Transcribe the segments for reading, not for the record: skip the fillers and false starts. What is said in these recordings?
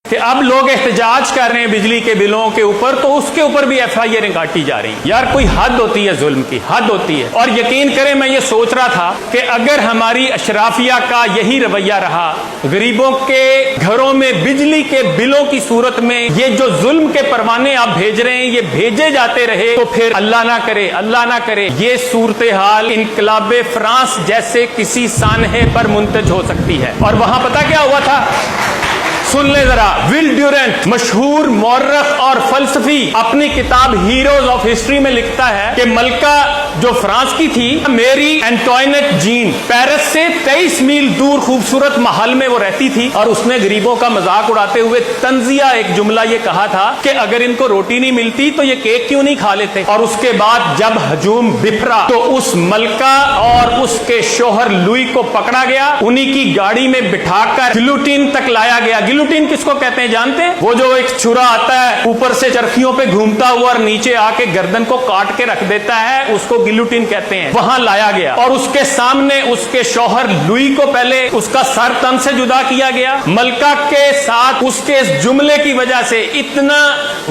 کہ اب لوگ احتجاج کر رہے ہیں بجلی کے بلوں کے اوپر، تو اس کے اوپر بھی ایف آئی آریں کاٹی جا رہی ہیں۔ یار کوئی حد ہوتی ہے ظلم کی، حد ہوتی ہے۔ اور یقین کریں میں یہ سوچ رہا تھا کہ اگر ہماری اشرافیہ کا یہی رویہ رہا، غریبوں کے گھروں میں بجلی کے بلوں کی صورت میں یہ جو ظلم کے پروانے آپ بھیج رہے ہیں یہ بھیجے جاتے رہے، تو پھر اللہ نہ کرے یہ صورتحال انقلاب فرانس جیسے کسی سانحے پر منتج ہو سکتی ہے۔ اور وہاں پتہ کیا ہوا تھا؟ سن لیں ذرا، ول ڈیورنٹ مشہور مورخ اور فلسفی اپنی کتاب ہیروز آف ہسٹری میں لکھتا ہے کہ ملکہ جو فرانس کی تھی، میری اینٹوائنٹ جین، پیرس سے 23 میل دور خوبصورت محل میں وہ رہتی تھی، اور اس نے غریبوں کا مذاق اڑاتے ہوئے طنزیہ ایک جملہ یہ کہا تھا کہ اگر ان کو روٹی نہیں ملتی تو یہ کیک کیوں نہیں کھا لیتے۔ اور اس کے بعد جب ہجوم بفرا تو اس ملکہ اور اس کے شوہر لوئی کو پکڑا گیا، انہی کی گاڑی میں بٹھا کر گلوٹین تک لایا گیا۔ گلوٹین کس کو کہتے ہیں جانتے ہیں؟ وہ جو ایک چھرا آتا ہے اوپر سے چرخیوں پہ گھومتا ہوا اور نیچے آ کے گردن کو کاٹ کے رکھ دیتا ہے، اس کو گلوٹین کہتے ہیں۔ وہاں لایا گیا اور اس کے سامنے اس کے شوہر لوئی کو پہلے اس کا سر تن سے جدا کیا گیا۔ ملکہ کے ساتھ اس کے اس جملے کی وجہ سے اتنا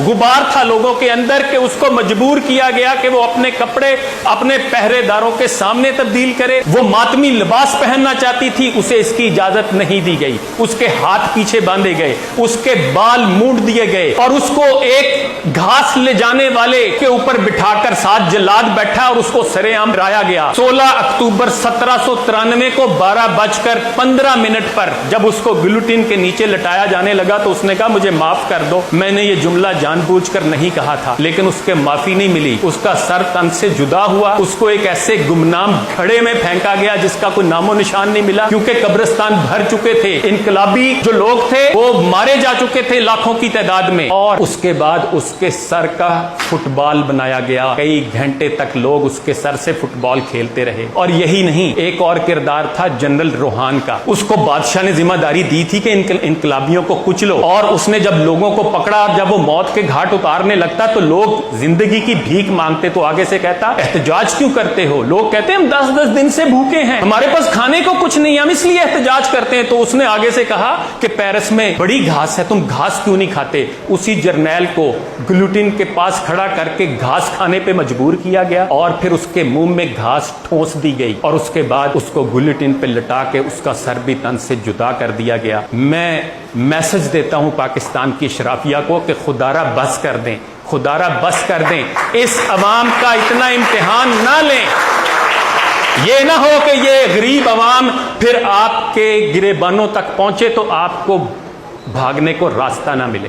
غبار تھا لوگوں کے اندر کہ اس کو مجبور کیا گیا کہ وہ اپنے کپڑے اپنے پہرے داروں کے سامنے تبدیل کرے۔ وہ ماتمی لباس پہننا چاہتی تھی، اسے اس کی اجازت نہیں دی گئی۔ اس کے ہاتھ پیچھے باندھے گئے، اس کے بال مونڈ دیے گئے، اور اس کو ایک گھاس لے جانے والے کے اوپر بٹھا کر ساتھ جلاد بیٹھا اور اس کو سرے عام رایا گیا۔ 16 اکتوبر 1793 کو 12:15 پر جب اس کو گلوٹین کے نیچے لٹایا جانے لگا تو اس نے کہا مجھے معاف کر دو، میں نے یہ جملہ جان بوجھ کر نہیں کہا تھا۔ لیکن اس کے معافی نہیں ملی، اس کا سر تن سے جدا ہوا، اس کو ایک ایسے گمنام گھڑے میں پھینکا گیا جس کا کوئی نام و نشان نہیں ملا، کیونکہ قبرستان بھر چکے تھے۔ انقلابی جو لوگ تھے وہ مارے جا چکے تھے لاکھوں کی تعداد میں۔ اور اس کے بعد اس کے سر کا فٹ بال بنایا گیا، کئی گھنٹے تک لوگ اس کے سر سے فٹ بال کھیلتے رہے۔ اور یہی نہیں، ایک اور کردار تھا جنرل روحان کا، اس کو بادشاہ نے ذمہ داری دی تھی کہ انقلابیوں کو کچلو، اور اس نے جب لوگوں کو پکڑا، جب وہ موت کے گھاٹ اتارنے لگتا تو لوگ زندگی کی بھیک مانگتے تو آگے سے کہتا احتجاج کیوں کرتے ہو؟ لوگ کہتے ہیں ہم 10 دن سے بھوکے ہیں، ہمارے پاس کھانے کو کچھ نہیں، ہم اس لیے احتجاج کرتے ہیں۔ تو اس نے آگے سے کہا کہ پیرس میں بڑی گھاس ہے، تم گھاس کیوں نہیں کھاتے؟ اسی جرنیل کو گلوٹین کے پاس کھڑا کر کے گھاس کھانے پہ مجبور کیا گیا، اور پھر اس کے منہ میں گھاس ٹھونس دی گئی، اور اس کے بعد اس کو گلوٹین پہ لٹا کے اس کا سر بھی تن سے جدا کر دیا گیا۔ میں میسج دیتا ہوں پاکستان کی اشرافیہ کو کہ خدارہ بس کر دیں، خدارہ بس کر دیں، اس عوام کا اتنا امتحان نہ لیں۔ یہ نہ ہو کہ یہ غریب عوام پھر آپ کے گریبانوں تک پہنچے تو آپ کو بھاگنے کو راستہ نہ ملے۔